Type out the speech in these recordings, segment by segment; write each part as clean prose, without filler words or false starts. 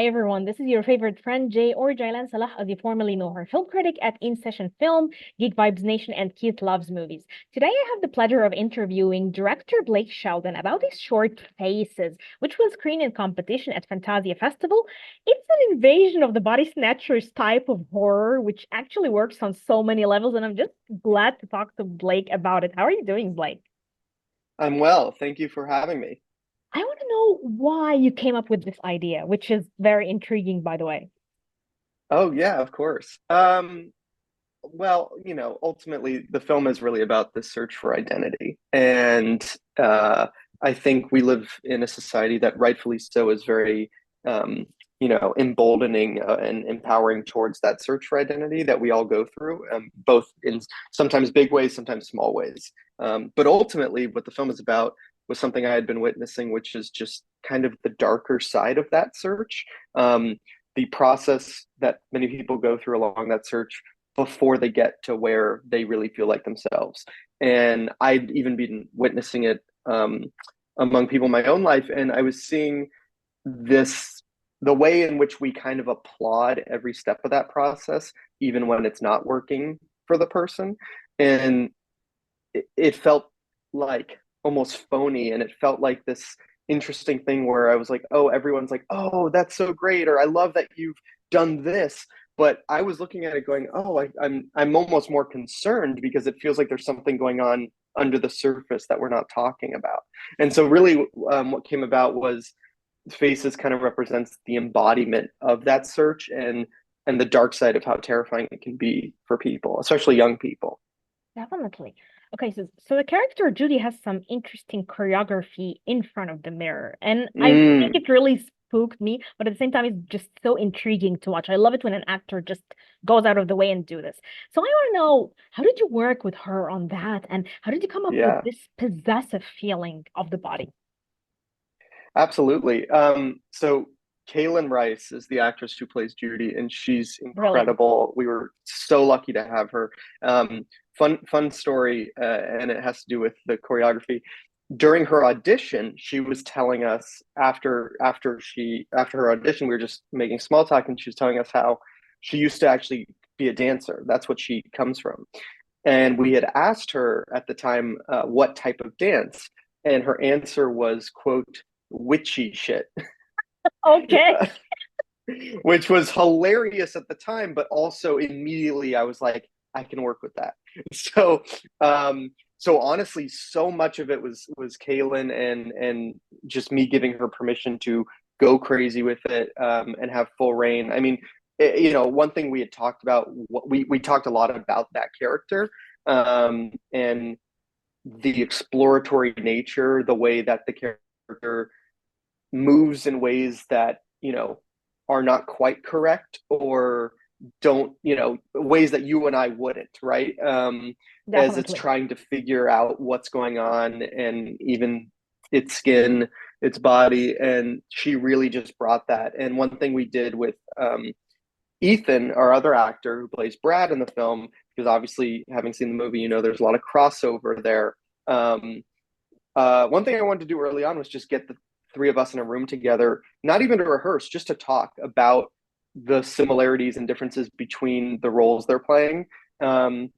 Hi everyone, this is your favorite friend Jay or Jaylan Salah, as you formerly know her, film critic at In Session Film, Geek Vibes Nation, and Keith Loves Movies. Today I have the pleasure of interviewing director Blake Sheldon about his short Faces, which was screened in competition at Fantasia Festival. It's an invasion of the body snatchers type of horror, which actually works on so many levels, and I'm just glad to talk to Blake about it. How are you doing, Blake? I'm well. Thank you for having me. I want to know why you came up with this idea, which is very intriguing, by the way. Oh, yeah, of course. Well, ultimately, the film is really about the search for identity. And I think we live in a society that rightfully so is very, emboldening and empowering towards that search for identity that we all go through, both in sometimes big ways, sometimes small ways. But ultimately, what the film is about was something I had been witnessing, which is just kind of the darker side of that search. The process that many people go through along that search before they get to where they really feel like themselves. And I'd even been witnessing it among people in my own life. And I was seeing this, the way in which we kind of applaud every step of that process, even when it's not working for the person. And it felt like almost phony. And it felt like this interesting thing where I was like, oh, everyone's like, oh, that's so great, or I love that you've done this. But I was looking at it going, oh, I'm almost more concerned because it feels like there's something going on under the surface that we're not talking about. And so really what came about was Faces kind of represents the embodiment of that search and the dark side of how terrifying it can be for people, especially young people. Definitely. Okay, so the character Judy has some interesting choreography in front of the mirror, and I think Mm, it really spooked me, but at the same time, it's just so intriguing to watch. I love it when an actor just goes out of the way and do this. So I want to know, how did you work with her on that, and how did you come up with yeah. this possessive feeling of the body? Absolutely. So Kaylin Rice is the actress who plays Judy, and she's Brilliant. incredible. We were so lucky to have her. Fun story, and it has to do with the choreography. During her audition, she was telling us after her audition, we were just making small talk, and she was telling us how she used to actually be a dancer. That's what she comes from. And we had asked her at the time what type of dance, and her answer was, quote, witchy shit, Okay. which was hilarious at the time, but also immediately I was like, I can work with that. So, so honestly, so much of it was Kaylin and just me giving her permission to go crazy with it and have full reign. I mean, one thing we had talked about, we talked a lot about that character and the exploratory nature, the way that the character moves in ways that are not quite correct or don't ways that you and I wouldn't, right? As it's Definitely. trying to figure out what's going on, and even its skin, its body. And she really just brought that. And one thing we did with Ethan, our other actor who plays Brad in the film, because obviously having seen the movie, there's a lot of crossover there. um, One thing I wanted to do early on was just get the three of us in a room together, not even to rehearse, just to talk about the similarities and differences between the roles they're playing, um,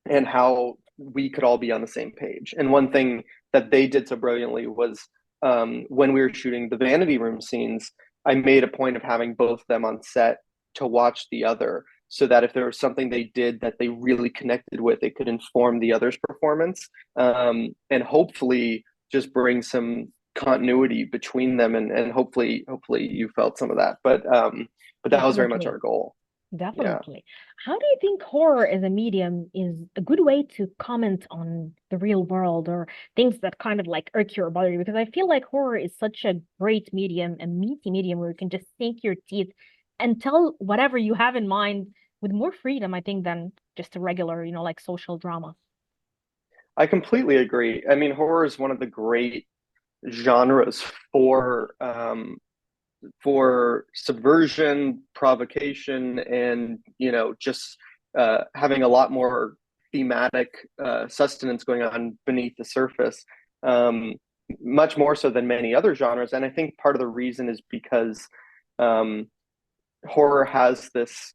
and how we could all be on the same page. And one thing that they did so brilliantly was when we were shooting the vanity room scenes, I made a point of having both of them on set to watch the other, so that if there was something they did that they really connected with, it could inform the other's performance, and hopefully just bring some continuity between them, and hopefully you felt some of that, but that was very much our Definitely. goal. Yeah. Definitely. How do you think horror as a medium is a good way to comment on the real world or things that kind of like irk your body? Because I feel like horror is such a great medium, a meaty medium where you can just sink your teeth and tell whatever you have in mind with more freedom, I think, than just a regular, like social drama. I completely agree. I mean, horror is one of the great genres for subversion, provocation, and just having a lot more thematic sustenance going on beneath the surface, um, much more so than many other genres. And I think part of the reason is because Horror has this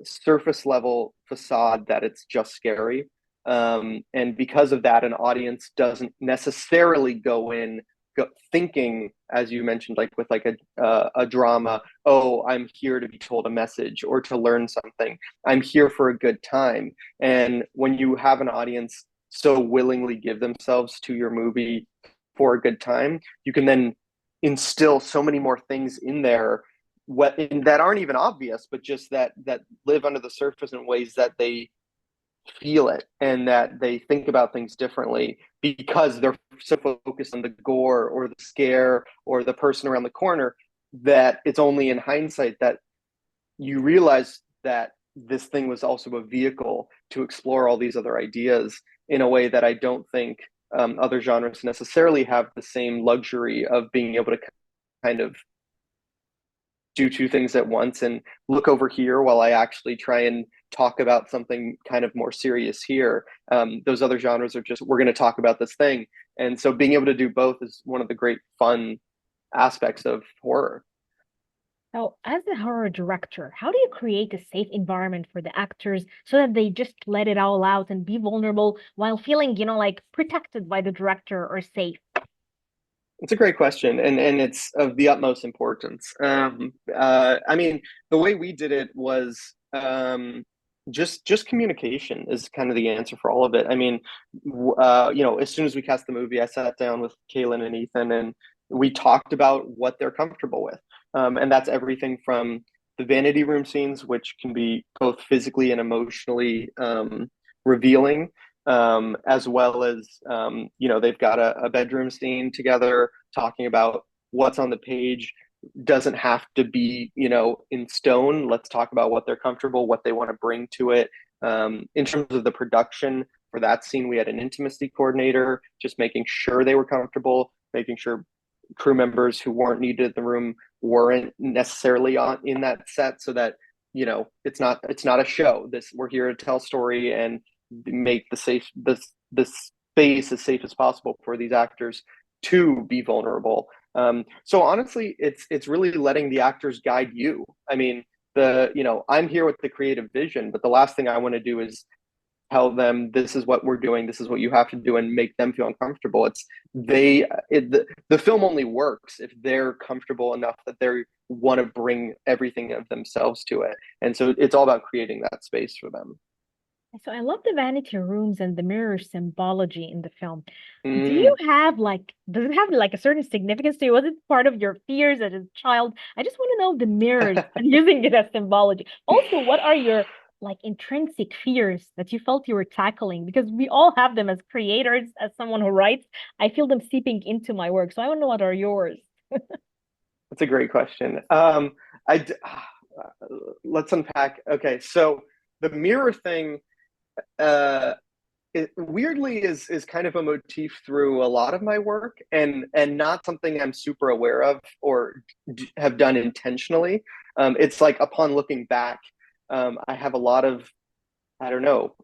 surface level facade that it's just scary. And because of that, an audience doesn't necessarily go in thinking, as you mentioned, like with like a drama, oh, I'm here to be told a message or to learn something. I'm here for a good time. And when you have an audience so willingly give themselves to your movie for a good time, you can then instill so many more things in there that aren't even obvious, but just that live under the surface in ways that they feel it and that they think about things differently because they're so focused on the gore or the scare or the person around the corner, that it's only in hindsight that you realize that this thing was also a vehicle to explore all these other ideas in a way that I don't think other genres necessarily have the same luxury of being able to kind of do two things at once and look over here while I actually try and talk about something kind of more serious here. Those other genres are just, we're going to talk about this thing. And so being able to do both is one of the great fun aspects of horror. So, as a horror director, how do you create a safe environment for the actors so that they just let it all out and be vulnerable while feeling, like protected by the director or safe? It's a great question, and it's of the utmost importance. I mean, the way we did it was just communication is kind of the answer for all of it. I mean, as soon as we cast the movie, I sat down with Kaylin and Ethan, and we talked about what they're comfortable with, and that's everything from the vanity room scenes, which can be both physically and emotionally revealing, as well as they've got a bedroom scene together talking about what's on the page. Doesn't have to be in stone. Let's talk about what they're comfortable, what they want to bring to it. In terms of the production for that scene, we had an intimacy coordinator, just making sure they were comfortable, making sure crew members who weren't needed in the room weren't necessarily in that set, so that it's not a show. We're here to tell story and make the space as safe as possible for these actors to be vulnerable. So honestly, it's really letting the actors guide you. I mean, I'm here with the creative vision, but the last thing I want to do is tell them this is what we're doing, this is what you have to do, and make them feel uncomfortable. The film only works if they're comfortable enough that they want to bring everything of themselves to it. And so it's all about creating that space for them. So I love the vanity rooms and the mirror symbology in the film. Do you Mm. have does it have like a certain significance to you? Was it part of your fears as a child? I just want to know the mirrors and using it as symbology. Also, what are your intrinsic fears that you felt you were tackling? Because we all have them as creators, as someone who writes. I feel them seeping into my work. So I want to know what are yours. That's a great question. Let's unpack. Okay, so the mirror thing, it weirdly is kind of a motif through a lot of my work, and not something I'm super aware of or have done intentionally. It's like upon looking back, I have a lot of, I don't know,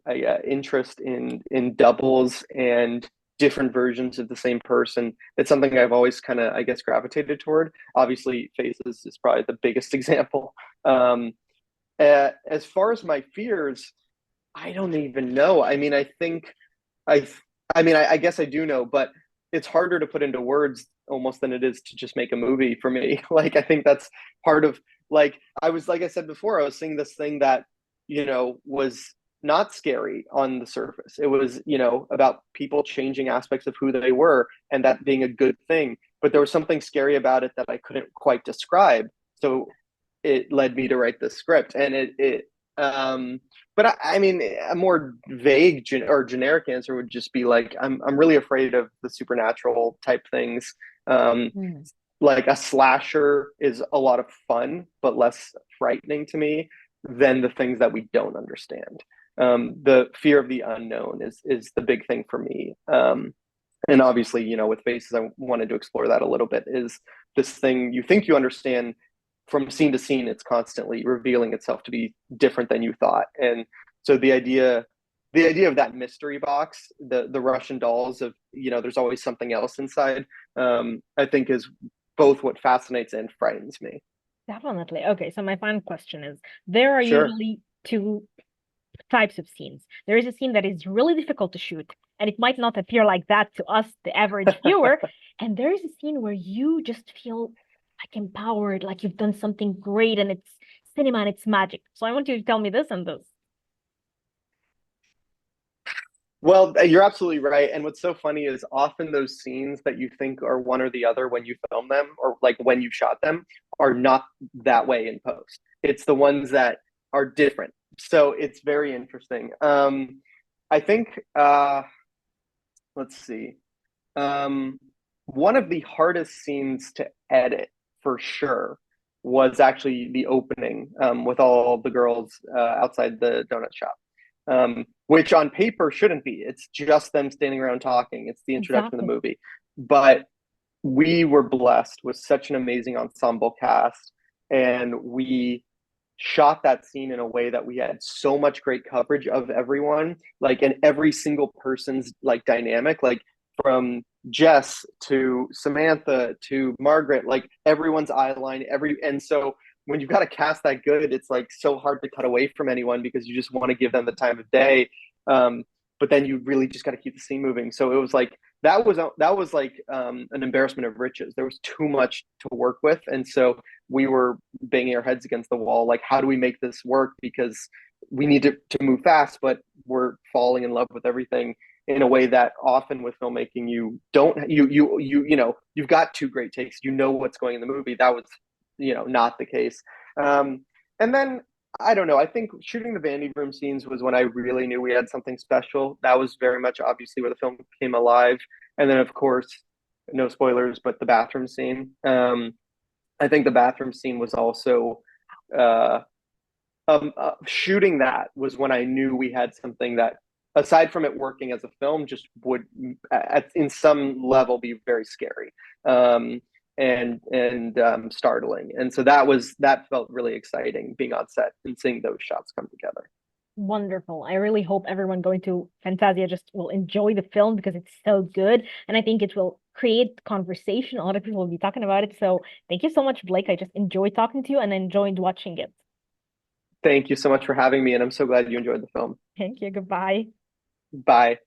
interest in doubles and different versions of the same person. It's something I've always kind of, I guess, gravitated toward. Obviously, faces is probably the biggest example. As far as my fears, I don't even know. I mean, I, I guess I do know, but it's harder to put into words almost than it is to just make a movie for me. Like, I think that's part of, like I said before, I was seeing this thing that, was not scary on the surface. It was, about people changing aspects of who they were and that being a good thing. But there was something scary about it that I couldn't quite describe. So it led me to write this script. And but I mean, a more vague or generic answer would just be like, I'm really afraid of the supernatural type things. Um, Hmm. like a slasher is a lot of fun, but less frightening to me than the things that we don't understand. The fear of the unknown is the big thing for me. And obviously, with Faces, I wanted to explore that a little bit. Is this thing you think you understand, from scene to scene, it's constantly revealing itself to be different than you thought. And so the idea of that mystery box, the Russian dolls of, there's always something else inside, I think is both what fascinates and frightens me. Definitely. Okay, so my final question is, there are Sure. usually two types of scenes. There is a scene that is really difficult to shoot, and it might not appear like that to us, the average viewer. And there is a scene where you just feel like empowered, like you've done something great, and it's cinema and it's magic. So I want you to tell me this and this. Well, you're absolutely right. And what's so funny is often those scenes that you think are one or the other when you film them, or like when you shot them, are not that way in post. It's the ones that are different. So it's very interesting. I think, let's see. Um, One of the hardest scenes to edit for sure was actually the opening with all the girls outside the donut shop, which on paper shouldn't be. It's just them standing around talking. It's the introduction of the Exactly. movie. But we were blessed with such an amazing ensemble cast, and we shot that scene in a way that we had so much great coverage of everyone, like, and every single person's like dynamic, like from Jess to Samantha to Margaret, like everyone's eye line, and so when you've got a cast that good, it's like so hard to cut away from anyone because you just want to give them the time of day. But then you really just got to keep the scene moving. So it was like that was like an embarrassment of riches. There was too much to work with, and so we were banging our heads against the wall. Like, how do we make this work? Because we need to move fast, but we're falling in love with everything in a way that often with filmmaking you don't you've got two great takes, you know what's going in the movie. That was not the case. And then I don't know, I think shooting the vanity room scenes was when I really knew we had something special. That was very much obviously where the film came alive. And then of course, no spoilers, but the bathroom scene. I think the bathroom scene was also uh, shooting that was when I knew we had something that, aside from it working as a film, just would in some level be very scary and startling. And so that felt really exciting, being on set and seeing those shots come together. Wonderful. I really hope everyone going to Fantasia just will enjoy the film because it's so good. And I think it will create conversation. A lot of people will be talking about it. So thank you so much, Blake. I just enjoyed talking to you and enjoyed watching it. Thank you so much for having me, and I'm so glad you enjoyed the film. Thank you. Goodbye. Bye.